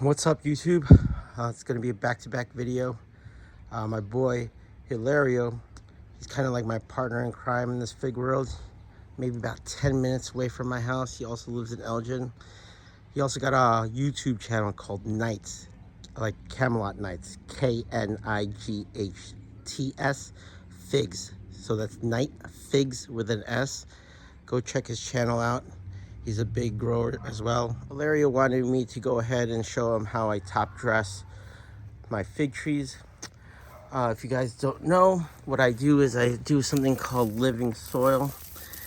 What's up, YouTube? It's gonna be a back-to-back video. My boy Hilario, he's kind of like my partner in crime in this fig world. Maybe about 10 minutes away from my house. He also lives in Elgin. He also got a YouTube channel called Nights, like Camelot Nights, K-N-I-G-H-T-S, Figs. So that's Night Figs with an S. Go check his channel out. He's a big grower as well. Hilario wanted me to go ahead and show him how I top dress my fig trees. If you guys don't know, what I do is I do something called living soil.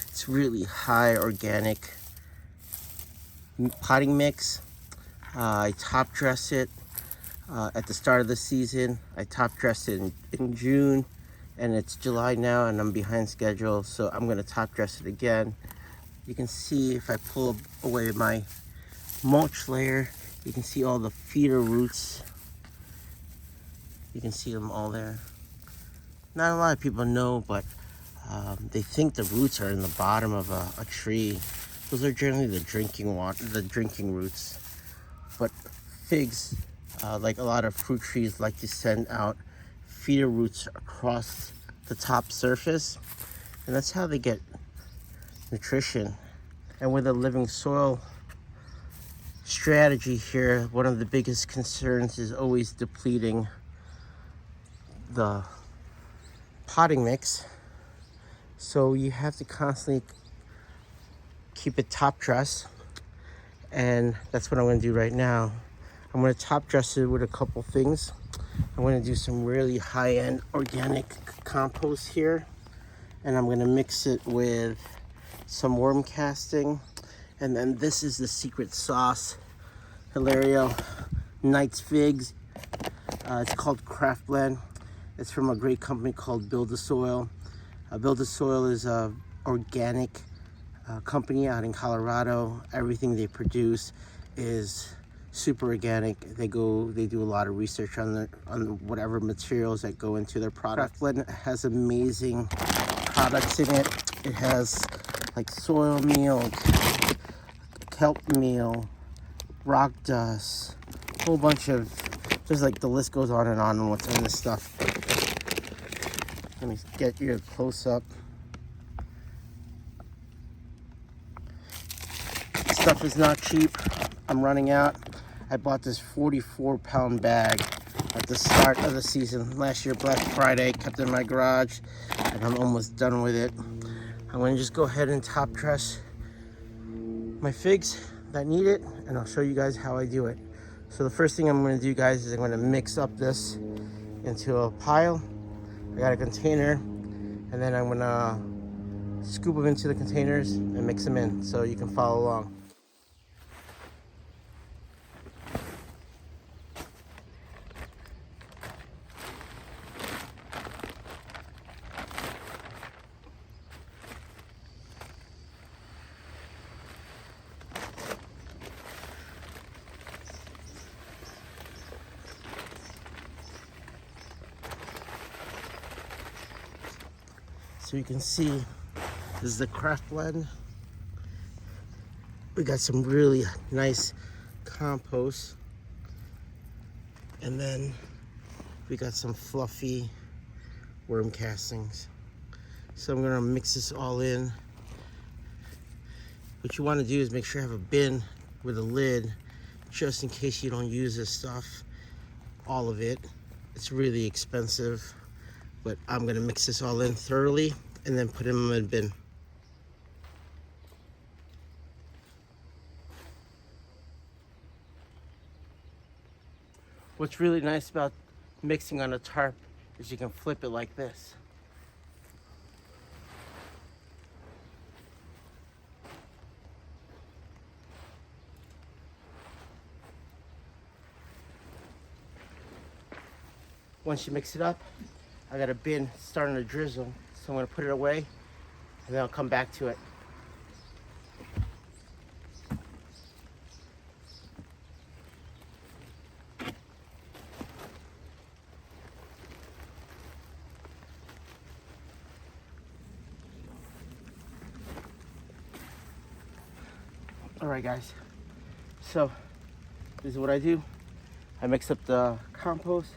It's really high organic potting mix. I top dress it at the start of the season. I top dress it in June, and it's July now and I'm behind schedule, so I'm gonna top dress it again. You can see if I pull away my mulch layer, you can see all the feeder roots. You can see them all there. Not a lot of people know, but they think the roots are in the bottom of a tree. Those are generally the drinking water, the drinking roots. But figs, like a lot of fruit trees, like to send out feeder roots across the top surface, and that's how they get nutrition. And with a living soil strategy here, one of the biggest concerns is always depleting the potting mix. So you have to constantly keep it top dress, and that's what I'm going to do right now. I'm going to top dress it with a couple things. I'm going to do some really high-end organic compost here, and I'm going to mix it with some worm casting, and then this is the secret sauce. Hilario Nights Figs. It's called Craft Blend. It's from a great company called BuildASoil. BuildASoil is a organic company out in Colorado. Everything they produce is super organic. They do a lot of research on whatever materials that go into their product. Craft Blend has amazing products in it. It has like soil meal, kelp meal, rock dust, a whole bunch of, just like the list goes on and what's in this stuff. Let me get you a close up. This stuff is not cheap. I'm running out. I bought this 44-pound bag at the start of the season. Last year, Black Friday, kept it in my garage, and I'm almost done with it. I'm gonna just go ahead and top dress my figs that need it, and I'll show you guys how I do it. So the first thing I'm gonna do, guys, is I'm gonna mix up this into a pile. I got a container, and then I'm gonna scoop them into the containers and mix them in so you can follow along. So you can see, this is the Craft Blend. We got some really nice compost, and then we got some fluffy worm castings. So I'm gonna mix this all in. What you wanna do is make sure you have a bin with a lid, just in case you don't use this stuff, all of it. It's really expensive, but I'm gonna mix this all in thoroughly and then put it in my bin. What's really nice about mixing on a tarp is you can flip it like this. Once you mix it up, I got a bin starting to drizzle, so I'm gonna put it away and then I'll come back to it. All right, guys, so this is what I do. I mix up the compost,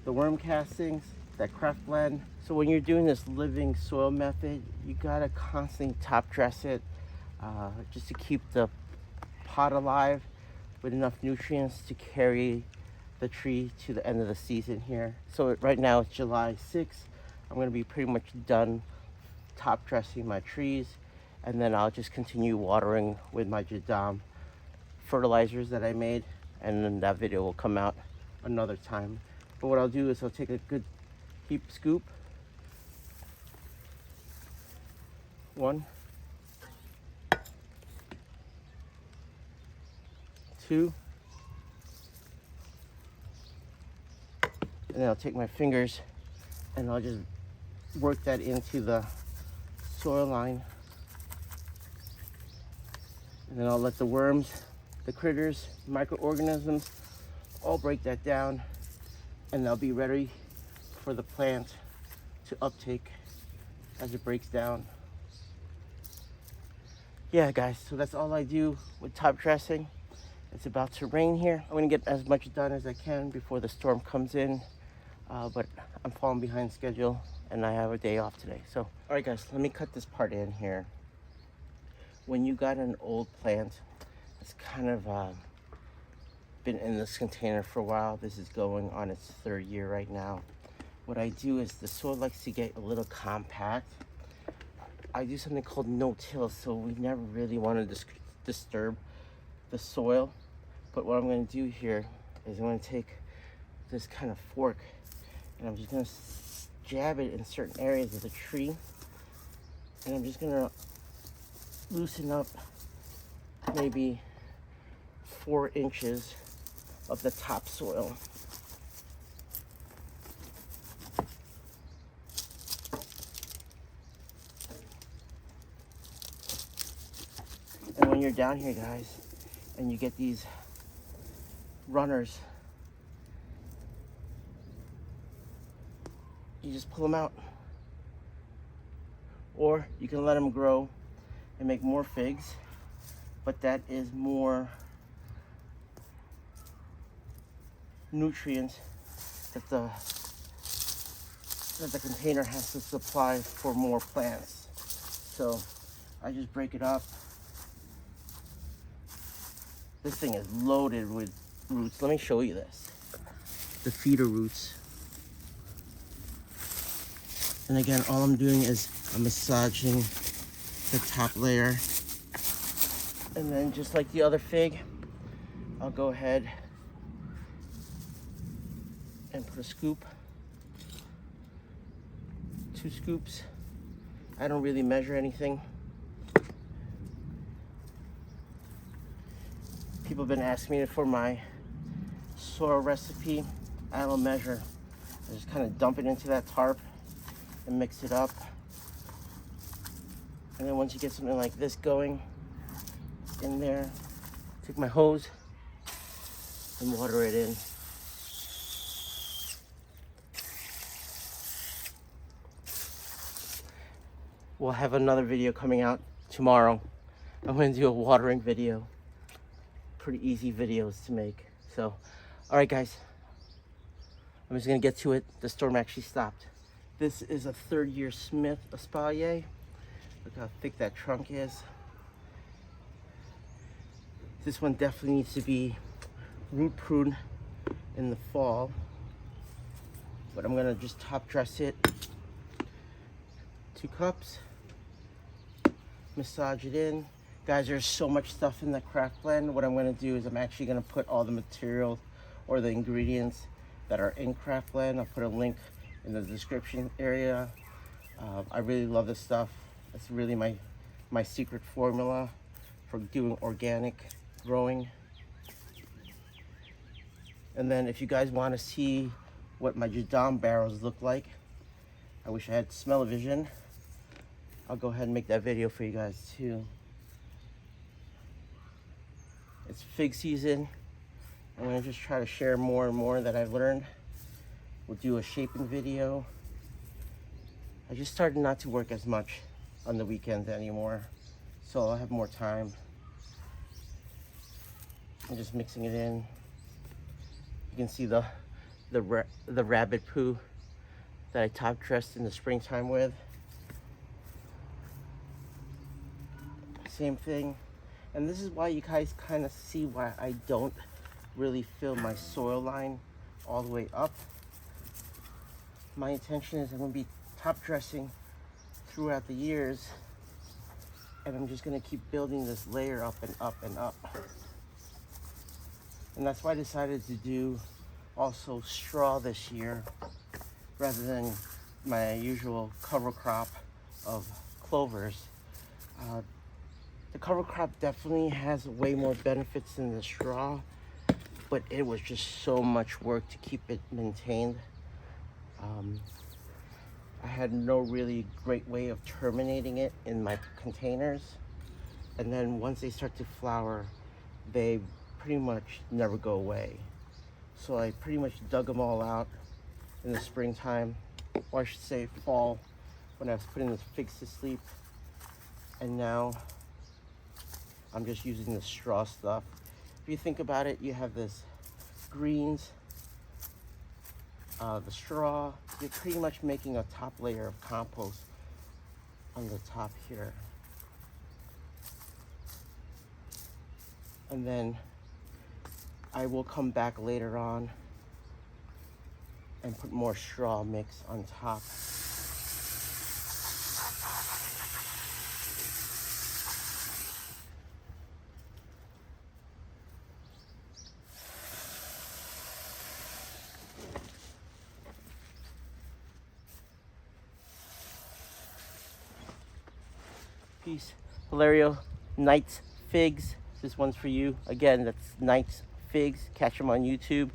the worm castings, that craft blend. So when you're doing this living soil method, you gotta constantly top dress it just to keep the pot alive with enough nutrients to carry the tree to the end of the season here. So right now it's July 6th. I'm gonna be pretty much done top dressing my trees, and then I'll just continue watering with my Jadam fertilizers that I made, and then that video will come out another time. But what I'll do is I'll take a good heap scoop, 1, 2, and then I'll take my fingers and I'll just work that into the soil line, and then I'll let the worms, the critters, microorganisms all break that down, and they'll be ready for the plant to uptake as it breaks down. Yeah guys, so that's all I do with top dressing. It's about to rain here. I'm gonna get as much done as I can before the storm comes in, but I'm falling behind schedule and I have a day off today. So, all right guys, let me cut this part in here. When you got an old plant, it's kind of been in this container for a while. This is going on its 3rd year right now. What I do is the soil likes to get a little compact. I do something called no-till, so we never really want to disturb the soil. But what I'm going to do here is I'm going to take this kind of fork and I'm just going to jab it in certain areas of the tree, and I'm just going to loosen up maybe 4 inches of the topsoil. And when you're down here, guys, and you get these runners, you just pull them out. Or you can let them grow and make more figs, but that is more nutrients that the container has to supply for more plants. So I just break it up. This thing is loaded with roots. Let me show you this. The feeder roots. And again, all I'm doing is I'm massaging the top layer. And then just like the other fig, I'll go ahead and put a scoop, 2 scoops. I don't really measure anything. People have been asking me for my soil recipe. I don't measure. I just kind of dump it into that tarp and mix it up. And then once you get something like this going in there, take my hose and water it in. We'll have another video coming out tomorrow. I'm going to do a watering video. Pretty easy videos to make. So, all right guys, I'm just going to get to it. The storm actually stopped. This is a 3rd year Smith Espalier. Look how thick that trunk is. This one definitely needs to be root pruned in the fall, but I'm gonna just top dress it. 2 cups, massage it in. Guys, there's so much stuff in the craft blend. What I'm gonna do is I'm actually gonna put all the material or the ingredients that are in craft blend. I'll put a link in the description area. I really love this stuff. It's really my secret formula for doing organic growing. And then if you guys want to see what my Jadam barrels look like, I wish I had smell-o-vision. I'll go ahead and make that video for you guys too. It's fig season. I'm gonna just try to share more and more that I've learned. We'll do a shaping video. I just started not to work as much on the weekends anymore, so I'll have more time. I'm just mixing it in. You can see the rabbit poo that I top dressed in the springtime with. Same thing. And this is why you guys kind of see why I don't really fill my soil line all the way up. My intention is I'm going to be top dressing throughout the years, and I'm just going to keep building this layer up and up and up. And that's why I decided to do also straw this year rather than my usual cover crop of clovers. The cover crop definitely has way more benefits than the straw, but it was just so much work to keep it maintained. I had no really great way of terminating it in my containers. And then once they start to flower, they pretty much never go away. So I pretty much dug them all out in the springtime, or I should say fall, when I was putting the figs to sleep. And now I'm just using the straw stuff. If you think about it, you have this greens, the straw, you're pretty much making a top layer of compost on the top here. And then I will come back later on and put more straw mix on top. Peace. Hilario, Knight's Figs. This one's for you. Again, that's Knight's Figs. Catch them on YouTube.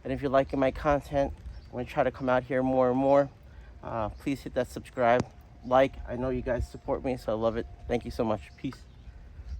And if you're liking my content, I'm going to try to come out here more and more. Please hit that subscribe, like. I know you guys support me, so I love it. Thank you so much. Peace.